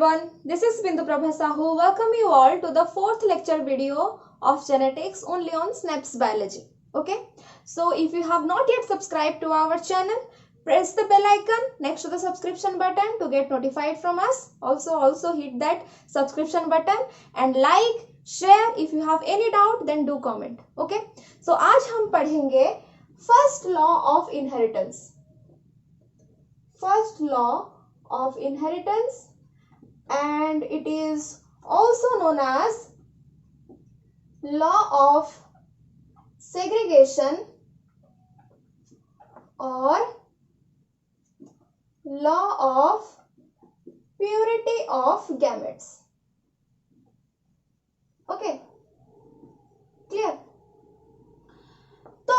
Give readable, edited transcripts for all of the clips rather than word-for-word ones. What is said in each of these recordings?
everyone, this is Bindu Prabha Sahu. Welcome you all to the fourth lecture video of genetics only on SNAPS biology. Okay, so if you have not yet subscribed to our channel, press the bell icon next to the subscription button to get notified from us. Also hit that subscription button and like, share. If you have any doubt then do comment. Okay, so आज हम पढ़ेंगे first law of inheritance. First law of inheritance, and it is also known as law of segregation or law of purity of gametes. Okay, clear? तो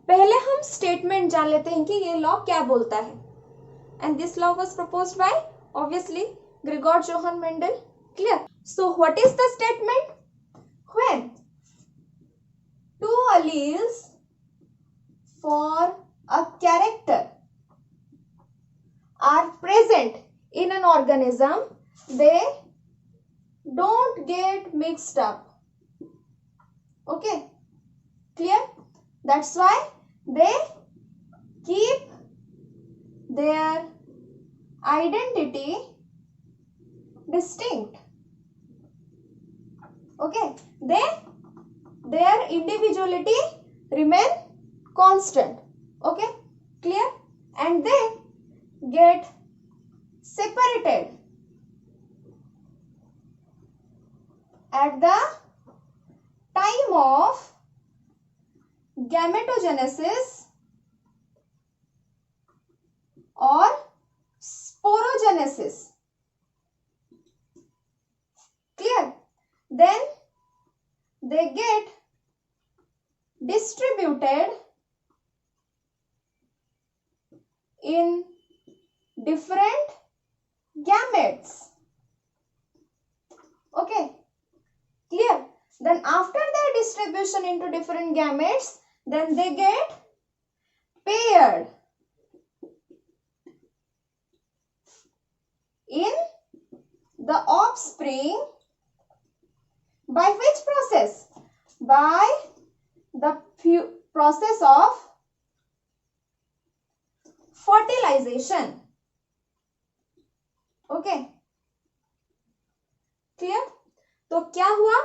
पहले हम statement जान लेते हैं कि ये लॉ क्या बोलता है. And this law was proposed by obviously Gregor Johann Mendel. Clear? So what is the statement? When two alleles for a character are present in an organism, they don't get mixed up. Okay? Clear? That's why they keep their identity distinct. Okay, their individuality remain constant. Okay, clear? And they get separated at the time of gametogenesis or sporogenesis. Clear? Then they get distributed in different gametes. Okay, clear? Then after their distribution into different gametes, then they get paired in the offspring. By which process? By the process of fertilization. Okay, clear? तो क्या हुआ?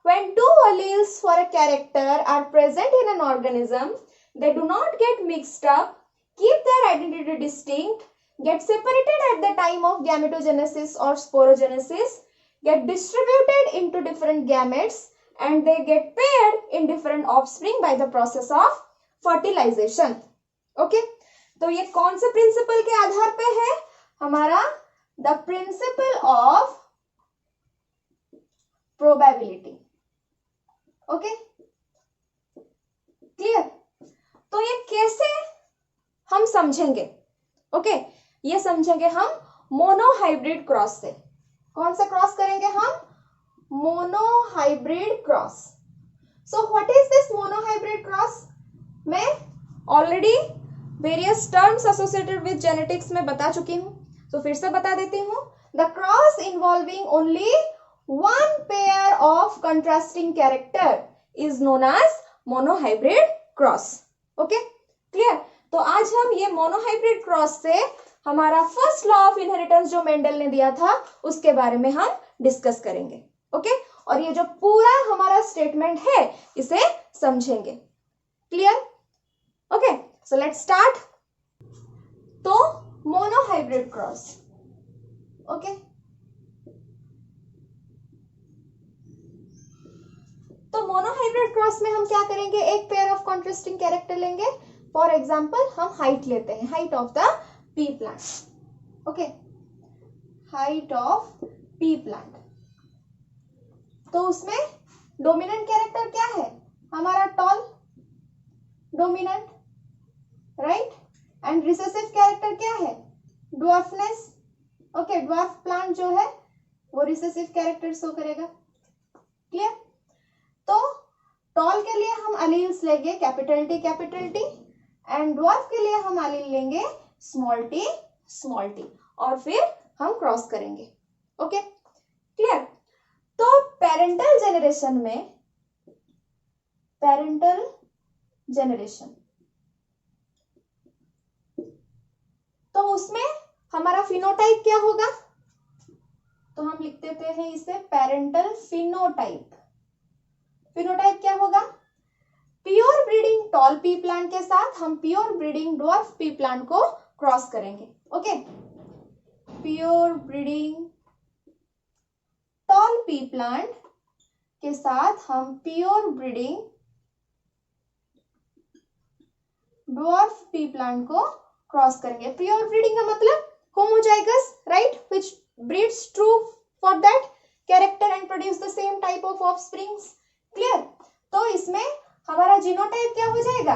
When two alleles for a character are present in an organism, they do not get mixed up, keep their identity distinct, get separated at the time of gametogenesis or sporogenesis, get distributed into different gametes, and they get paired in different offspring by the process of fertilization. Okay, तो ये कौन से principal के आधार पे है? हमारा the principle of probability. Okay, clear? तो ये कैसे हम समझेंगे? Okay, ये समझेंगे हम मोनोहाइब्रिड क्रॉस से. कौन सा क्रॉस करेंगे हम? Monohybrid cross. So what is this monohybrid cross? मैं already various terms associated with genetics में बता चुकी हूं, तो फिर से बता देती हूं. The cross involving only one pair of contrasting character is known as monohybrid cross. Okay, clear? तो आज हम ये मोनोहाइब्रिड क्रॉस से हमारा फर्स्ट लॉ ऑफ इनहेरिटेंस जो मेंडल ने दिया था उसके बारे में हम डिस्कस करेंगे. ओके, और ये जो पूरा हमारा स्टेटमेंट है इसे समझेंगे. Clear? Okay, so let's start. तो मोनोहाइब्रिड क्रॉस. ओके, तो मोनोहाइब्रिड क्रॉस में हम क्या करेंगे? एक पेयर ऑफ कॉन्ट्रास्टिंग कैरेक्टर लेंगे. फॉर एग्जाम्पल हम हाइट लेते हैं, height of the pea plant. Okay, height of pea plant. तो उसमें डोमिनेंट कैरेक्टर क्या है? हमारा tall dominant, right? And recessive character क्या है? ड्वार्फनेस. ओके, ड्वार्फ प्लांट जो है वो रिसेसिव कैरेक्टर शो करेगा. क्लियर? तो टॉल के लिए हम अलील्स लेंगे कैपिटल टी एंड ड्वार्फ के लिए हम अलील लेंगे स्मॉल टी, और फिर हम क्रॉस करेंगे. Okay, clear. तो पेरेंटल जेनरेशन, तो उसमें हमारा फिनोटाइप क्या होगा? तो हम लिख देते हैं इसे पेरेंटल फिनोटाइप। फिनोटाइप क्या होगा? Pure breeding toll pea plant के साथ हम pure breeding dwarf P plant को क्रॉस करेंगे। Okay, pure breeding toll pea plant के साथ हम pure breeding dwarf P plant को क्रॉस करेंगे। प्योर ब्रीडिंग का मतलब homozygous, right, which breeds true for that character and produce the same type of offsprings. Clear. तो इसमें हमारा जीनोटाइप क्या हो जाएगा?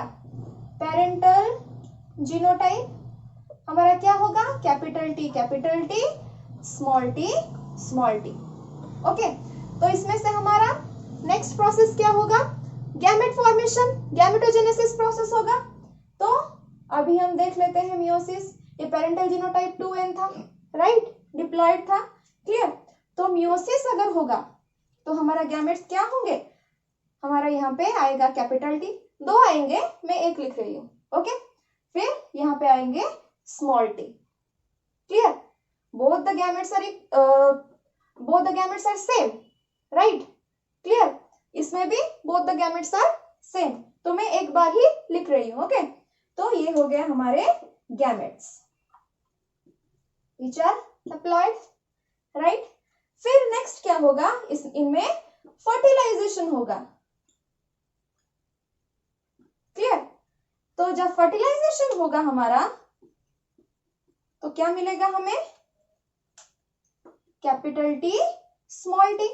पेरेंटल जीनोटाइप हमारा क्या होगा? Capital T small T. Okay, तो इसमें से हमारा नेक्स्ट प्रोसेस क्या होगा? गैमेट फॉर्मेशन, गैमेटोजेनेसिस प्रोसेस होगा। तो अभी हम देख लेते हैं मियोसिस। ये पेरेंटल जीनोटाइप 2n था, राइट, डिप्लॉयड था। क्लियर। तो मियोसिस अगर होगा तो हमारा गैमेट्स क्या होंगे? हमारा यहाँ पे आएगा कैपिटल टी, 2 आएंगे, मैं 1 लिख रही हूँ। ओके, फिर यहाँ पे आएंगे small T. Clear. Both the gametes are same, right, clear. इसमें भी both the gametes are same, तो मैं एक बार ही लिख रही हूँ। ओके, तो ये हो गया हमारे gametes which are haploid, right. फिर नेक्स्ट क्या होगा? इनमें फर्टिलाइजेशन होगा। क्लियर। तो जब फर्टिलाइजेशन होगा हमारा, तो क्या मिलेगा हमें? Capital T small T.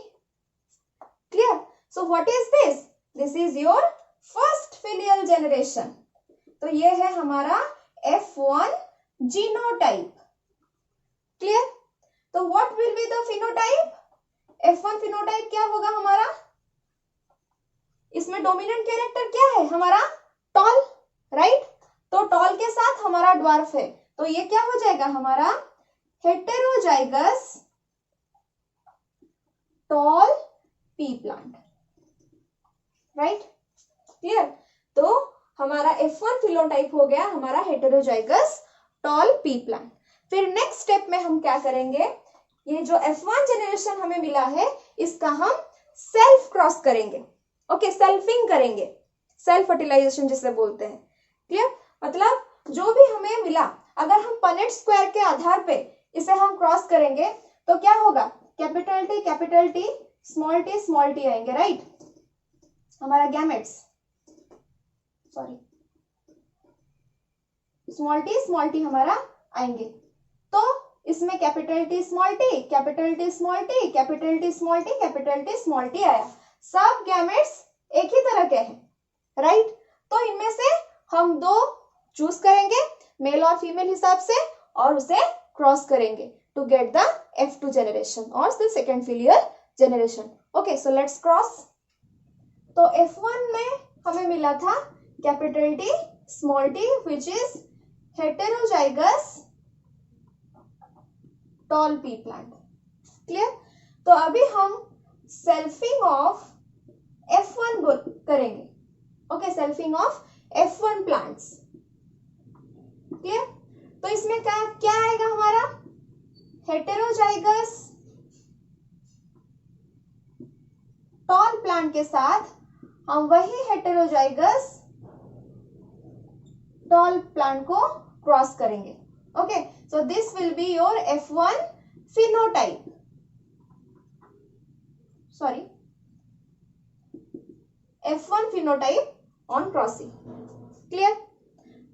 Clear. So what is this? This is your first filial generation. तो ये है हमारा F1 जीनोटाइप। क्लियर। तो what will be the phenotype? F1 phenotype क्या होगा हमारा? इसमें डोमिनेंट कैरेक्टर क्या है हमारा? Toll, right. तो टॉल के साथ हमारा ड्वार्फ है, तो ये क्या हो जाएगा हमारा? Heterozygous tall pea plant, right, clear. तो हमारा F1 फिनोटाइप हो गया हमारा हेटेरोजाइगस टॉल पी प्लांट। फिर नेक्स्ट स्टेप में हम क्या करेंगे? ये जो F1 जेनरेशन हमें मिला है, इसका हम सेल्फ क्रॉस करेंगे। ओके, सेल्फिंग करेंगे, सेल्फ फर्टिलाइजेशन जिसे बोलते हैं। क्लियर। मतलब जो भी हमें मिला, अगर हम पनेट स्क्वायर के आधार पे इसे हम क्रॉस करेंगे तो क्या होगा? कैपिटल टी स्मॉल टी आएंगे, राइट। हमारा गैमेट्स, सॉरी, स्मॉल टी हमारा आएंगे। तो इसमें कैपिटल टी स्मॉल टी आया। सब गैमेट्स एक ही तरह के हैं, राइट। तो इनमें से हम 2 चूज करेंगे, मेल और फीमेल हिसाब से, और उसे क्रॉस करेंगे to get the F2 generation और the second filial generation. Okay, so let's cross. तो F1 में हमें मिला था capital T small T which is heterozygous tall pea plant. Clear. तो अभी हम सेल्फिंग ऑफ F1 करेंगे। Okay, selfing of F1 plants. Clear. तो इसमें क्या आएगा हमारा? हेटेरोजाइगस टॉल प्लांट के साथ हम वही हेटेरोजाइगस टॉल प्लांट को क्रॉस करेंगे। Okay, so this will be your F1 phenotype, sorry, F1 phenotype on crossing. Clear.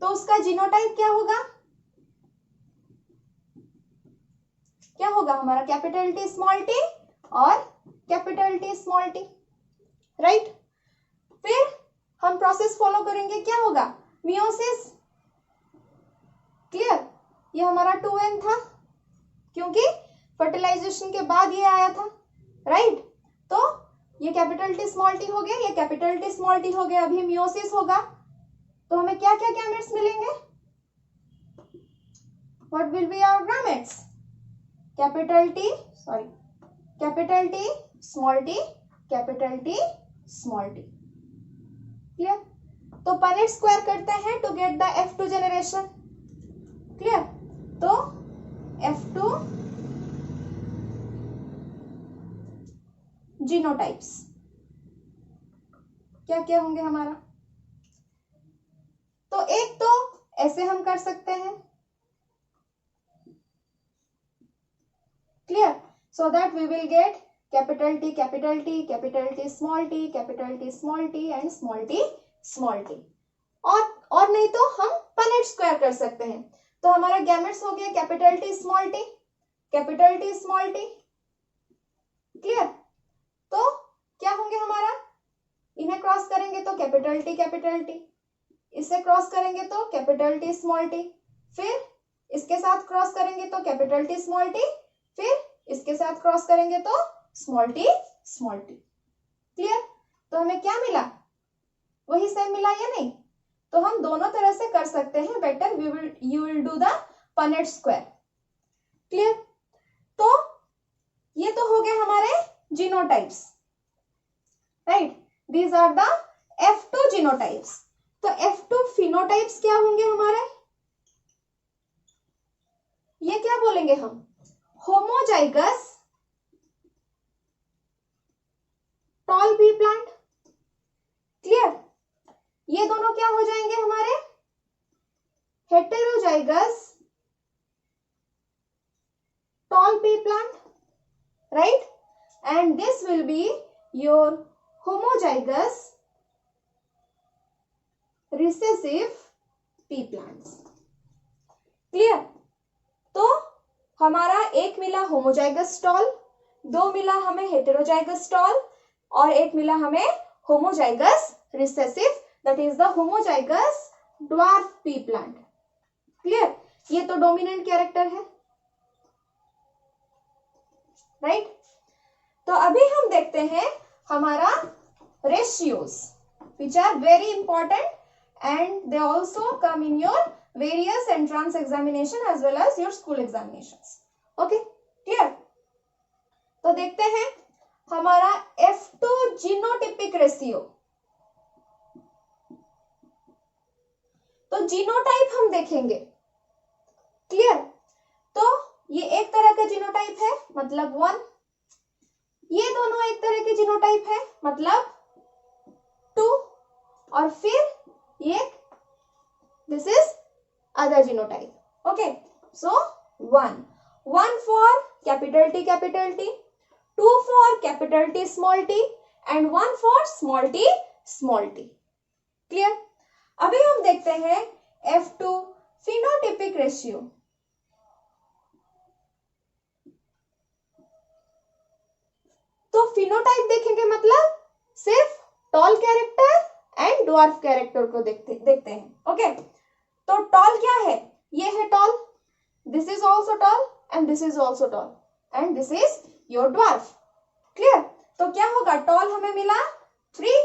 तो उसका जीनोटाइप क्या होगा? क्या होगा हमारा? कैपिटल टी स्मॉल टी और capital T small T, right. फिर हम प्रोसेस फॉलो करेंगे, क्या होगा? मियोसिस। क्लियर। ये हमारा 2n था क्योंकि फर्टिलाइजेशन के बाद ये आया था, राइट। तो ये कैपिटल टी स्मॉल टी हो गया, ये कैपिटल टी स्मॉल टी हो गया। अभी मियोसिस होगा तो हमें क्या क्या गैमेट्स मिलेंगे? What will be our gametes? Capital T, sorry, capital T small T, capital T small T. Clear? तो पनेट स्क्वायर करते हैं to get the F2 generation. Clear? तो F2 जीनोटाइप्स क्या क्या होंगे हमारा? तो एक तो ऐसे हम कर सकते हैं, clear, so that we will get capital T capital T, capital T small T, capital T small T and small T small T. और नहीं तो हम पनेट स्क्वायर कर सकते हैं। तो हमारा गैमेट्स हो गया capital T small T, capital T small T. Clear? तो क्या होंगे हमारा? इन्हें क्रॉस करेंगे तो कैपिटल टी, इससे क्रॉस करेंगे तो कैपिटल टी स्मॉल टी, फिर इसके साथ क्रॉस करेंगे तो कैपिटल टी स्मॉल टी, फिर इसके साथ क्रॉस करेंगे तो small T small T. Clear? तो हमें क्या मिला? वही सेम मिला या नहीं? तो हम दोनों तरह से कर सकते हैं। Better you will do the Punnett square. Clear? तो ये तो हो गए हमारे genotypes, right? These are the F2 genotypes. तो F2 फिनोटाइप्स क्या होंगे हमारे? ये क्या बोलेंगे हम? Homozygous tall pea plant. Clear? ये दोनों क्या हो जाएंगे हमारे? Heterozygous tall pea plant, right? And this will be your homozygous recessive pea plants। Clear? तो हमारा एक मिला होमोजाइगस टॉल, दो मिला हमें हेटेरोजाइगस टॉल, और एक मिला हमें homozygous recessive, that is the homozygous dwarf P plant. Clear? ये तो डोमिनेंट कैरेक्टर है, राइट? तो अभी हम देखते हैं हमारा ratios which are very important and they also come in your various entrance examination as well as your school examinations। okay, clear? तो देखते हैं हमारा F2 जीनोटिपिक रेशियो। तो जीनोटाइप हम देखेंगे। क्लियर? तो ये एक तरह का जीनोटाइप है, मतलब 1। ये दोनों एक तरह के जीनोटाइप है, मतलब 2, और फिर ये this is other genotype. Okay, so 1 for capital T, 2 for capital T small T and 1 for small T. Clear? अभी हम देखते हैं F2 फिनोटिपिक रेशियो। तो फिनोटाइप देखेंगे मतलब सिर्फ tall character and dwarf character को देखते हैं। ओके, तो टॉल क्या है? ये है tall, this is also tall and this is also tall and this is your dwarf. Clear? तो क्या होगा? टॉल हमें मिला 3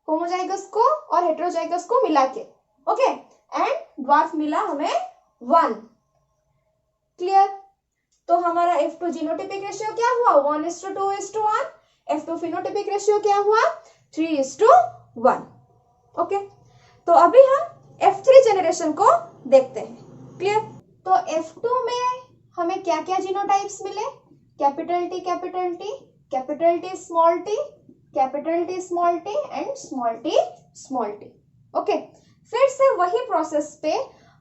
होमोजाइगस को और हेटेरोजाइगस को मिला के, ओके, एंड ड्वार्फ मिला हमें 1। क्लियर? तो हमारा F2 जीनोटिपिक रेशियो क्या हुआ? 1:2:1। F2 फिनोटिपिक रेशियो क्या हुआ? 3:1। ओके, तो अभी हम F3 जनरेशन को देखते हैं। क्लियर? तो F2 में हमें क्या क्या जीनोटाइप्स मिले? Capital T, capital T small T, capital T small T and small T. Okay, फिर से वही प्रोसेस पे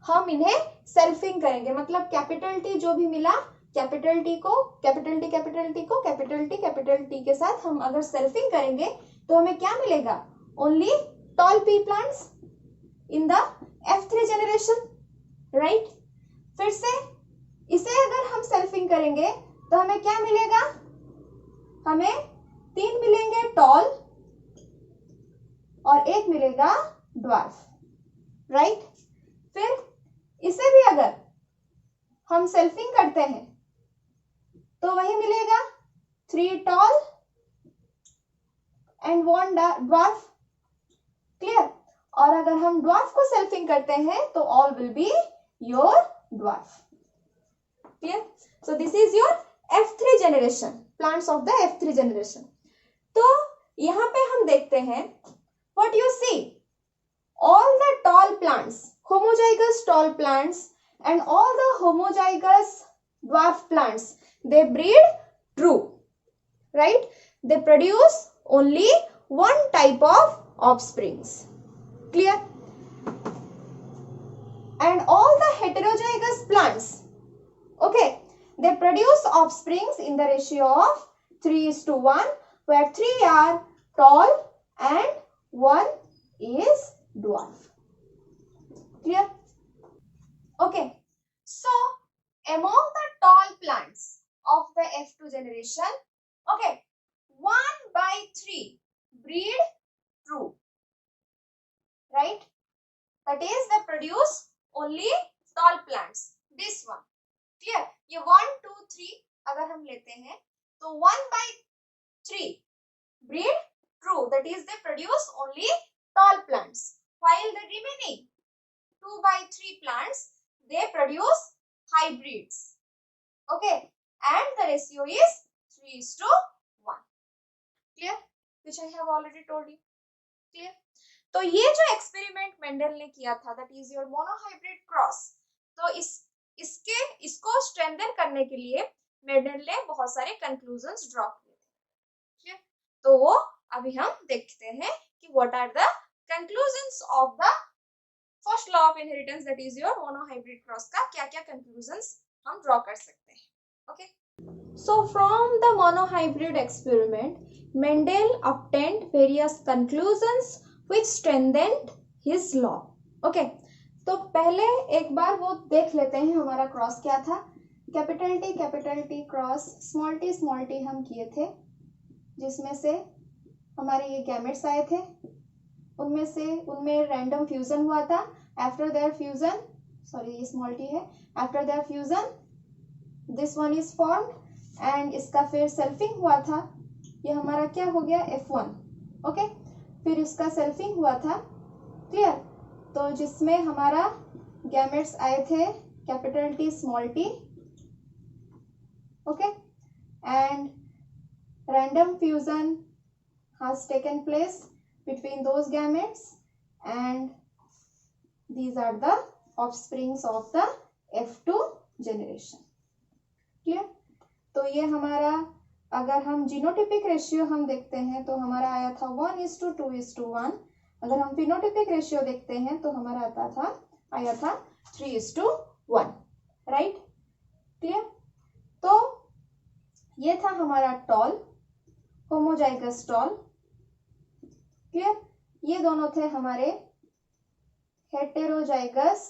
हम इन्हें सेल्फिंग करेंगे, मतलब कैपिटल टी जो भी मिला, कैपिटल टी कैपिटल टी के साथ हम अगर सेल्फिंग करेंगे तो हमें क्या मिलेगा? Only toll P plants in the F3 generation, right? फिर से इसे अगर हम सेल्फिंग करेंगे तो हमें क्या मिलेगा? हमें 3 मिलेंगे टॉल और 1 मिलेगा ड्वार्फ, राइट? फिर इसे भी अगर हम सेल्फिंग करते हैं तो वही मिलेगा 3 टॉल एंड 1 ड्वार्फ। क्लियर? और अगर हम ड्वार्फ को सेल्फिंग करते हैं तो all will be your dwarf. Clear? So this is your F3 generation, plants of the F3 generation. तो यहाँ पे हम देखते हैं what you see, all the tall plants, homozygous tall plants and all the homozygous dwarf plants, they breed true, right? They produce only one type of offsprings. Clear? And all the heterozygous plants, okay, they produce offsprings in the ratio of 3:1, where 3 are tall and 1 is dwarf. Clear? Okay. So, among the tall plants of the F2 generation, okay, 1/3 breed true, right? That is, they produce only tall plants. This one. Clear? ये 1, 2, 3 अगर हम लेते हैं तो 1/3 breed true. That is, they produce only tall plants. While the remaining 2/3 plants, they produce hybrids. Okay, and the ratio is 3:1. Clear? Which I have already told you. Clear? तो ये जो experiment Mendel ने किया था, that is your monohybrid cross, तो इसको strengthen करने के लिए मेंडल ने बहुत सारे कंक्लूजन्स ड्रॉ किए थे. क्लियर? तो वो अभी हम देखते हैं कि what are the conclusions of the first law of inheritance, that is your monohybrid cross का क्या-क्या कंक्लूजन्स हम ड्रॉ कर सकते हैं. Okay, so from the monohybrid experiment, Mendel obtained various conclusions which strengthened his law. Okay, तो पहले एक बार वो देख लेते हैं हमारा क्रॉस क्या था. Capital T cross small T हम किए थे, जिसमें से हमारे ये गैमेट्स आए थे. उनमें रैंडम फ्यूजन हुआ था. आफ्टर देयर फ्यूजन, सॉरी ये स्मॉल टी है, after their fusion this one is formed and इसका फिर सेल्फिंग हुआ था. ये हमारा क्या हो गया, F1. ओके, फिर इसका सेल्फिंग हुआ था. क्लियर? तो जिसमें हमारा गैमेट्स आए थे capital T small T. Okay, and random fusion has taken place between those gametes and these are the offsprings of the F2 generation. Clear? तो ये हमारा, अगर हम जीनोटिपिक रेशियो हम देखते हैं तो हमारा आया था 1:2:1. अगर हम फिनोटिपिक रेशियो देखते हैं तो हमारा आया था 3:1. राइट? क्लियर? तो ये था हमारा टॉल, होमोजाइगस टॉल. क्लियर? ये दोनों थे हमारे हेटेरोजाइगस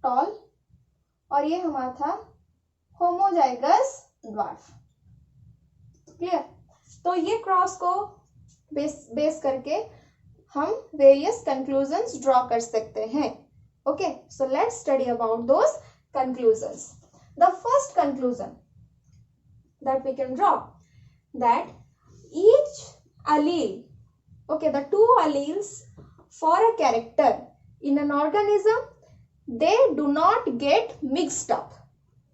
टॉल और ये हमारा था होमोजाइगस ड्वार्फ. क्लियर? तो ये क्रॉस को बेस करके हम वेरियस कंक्लूजन्स ड्रॉ कर सकते हैं. Okay, so let's study about those conclusions. The first conclusion that we can draw, that each allele, okay, the two alleles for a character in an organism, they do not get mixed up,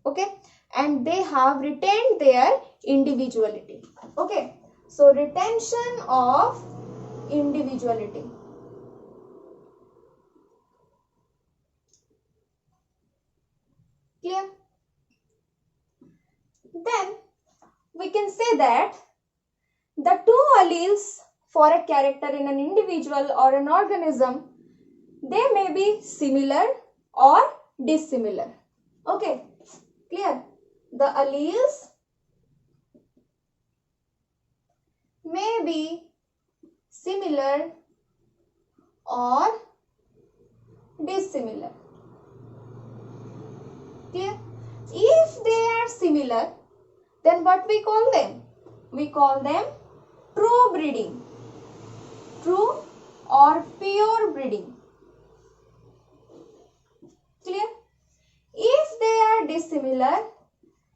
okay, and they have retained their individuality. Okay, so retention of individuality. Clear? Then we can say that the two alleles for a character in an individual or an organism, they may be similar or dissimilar. Okay, clear? The alleles may be similar or dissimilar. Clear? If they are similar, then what we call them? We call them true breeding, true or pure breeding. Clear? If they are dissimilar,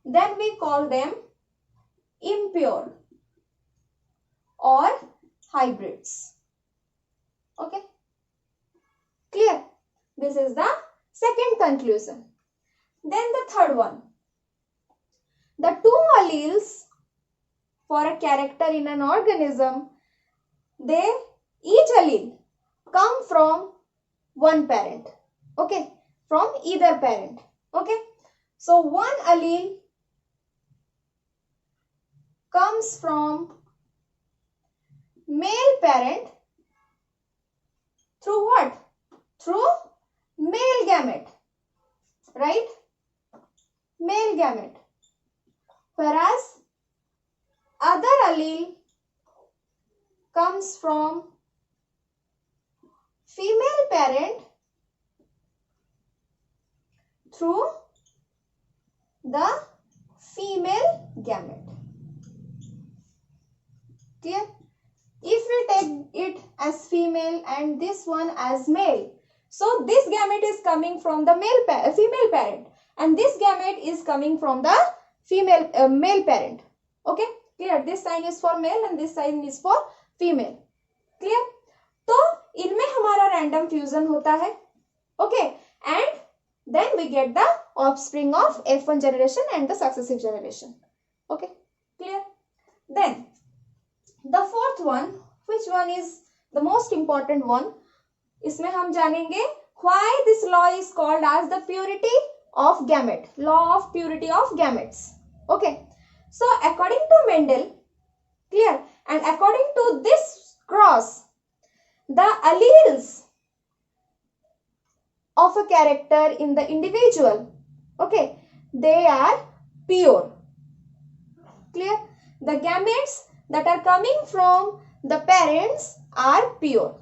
then we call them impure or hybrids. Okay? Clear? This is the second conclusion. Then the third one, the two alleles for a character in an organism, each allele come from one parent, okay, from either parent, okay. So one allele comes from male parent through what? Through male gamete, right? Male gamete. Whereas other allele comes from female parent through the female gamete. Clear? If we take it as female and this one as male, so this gamete is coming from the female parent, and this gamete is coming from the male parent. Okay, clear? This sign is for male and this sign is for female. Clear? तो इनमें हमारा random fusion होता है. Okay, and then we get the offspring of F1 generation and the successive generation. Okay, clear? Then the fourth one, which one is the most important one? इसमें हम जानेंगे why this law is called as the purity of gamete, law of purity of gametes. Okay, so according to Mendel, clear, and according to this cross, the alleles of a character in the individual, okay, they are pure. Clear? The gametes that are coming from the parents are pure.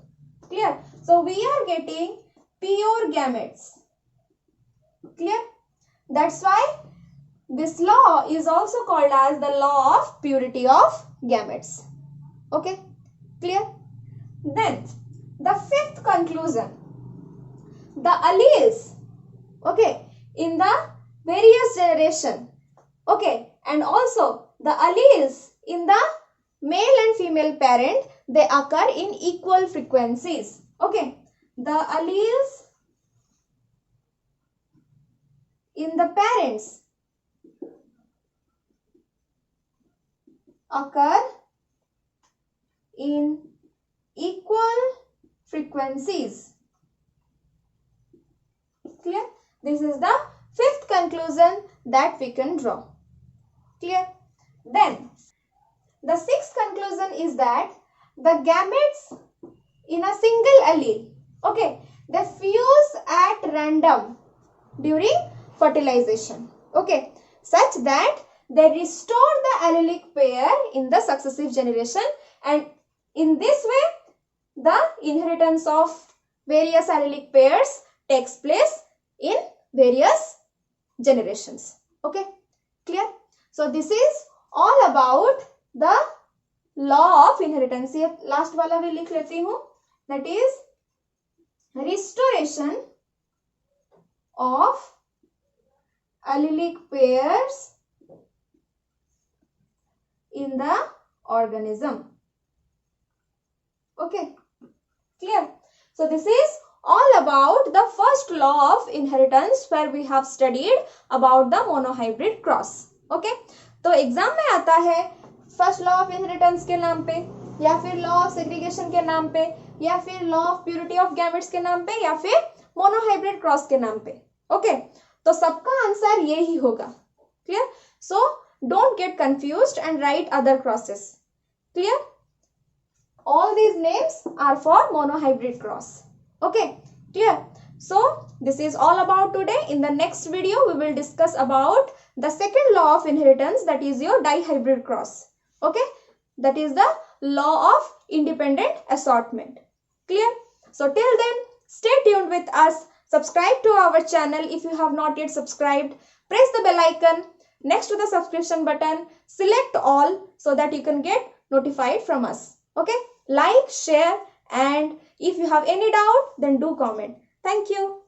Clear? So we are getting pure gametes. Clear? That's why this law is also called as the law of purity of gametes. Okay? Clear? Then the fifth conclusion, the alleles, okay, in the various generation, okay, and also the alleles in the male and female parent, they occur in equal frequencies. Okay, the alleles in the parents occur in equal frequencies. Clear? This is the fifth conclusion that we can draw. Clear? Then the sixth conclusion is that the gametes in a single allele, okay, they fuse at random during fertilization, okay, such that they restore the allelic pair in the successive generation, and in this way the inheritance of various allelic pairs takes place in various generations. Okay, clear? So this is all about the law of inheritance. ये last वाला भी लिख लेती हूँ, that is restoration of allelic pairs in the organism. Okay, clear? So this is all about the first law of inheritance where we have studied about the monohybrid cross. Okay, तो exam में आता है first law of inheritance के नाम पे, या फिर law of segregation के नाम पे, या फिर law of purity of gametes के नाम पे, या फिर मोनोहाइब्रिड क्रॉस के नाम पे. ओके, तो सबका आंसर ये ही होगा. Clear? So don't get confused and right other crosses. Clear? All these names are for monohybrid cross. Okay, clear? So this is all about today. In the next video we will discuss about the second law of inheritance, that is your dihybrid cross. Okay, that is the law of independent assortment. Clear? So till then, stay tuned with us. Subscribe to our channel if you have not yet subscribed. Press the bell icon next to the subscription button. Select all so that you can get notified from us. Okay, like, share, and if you have any doubt, then do comment. Thank you.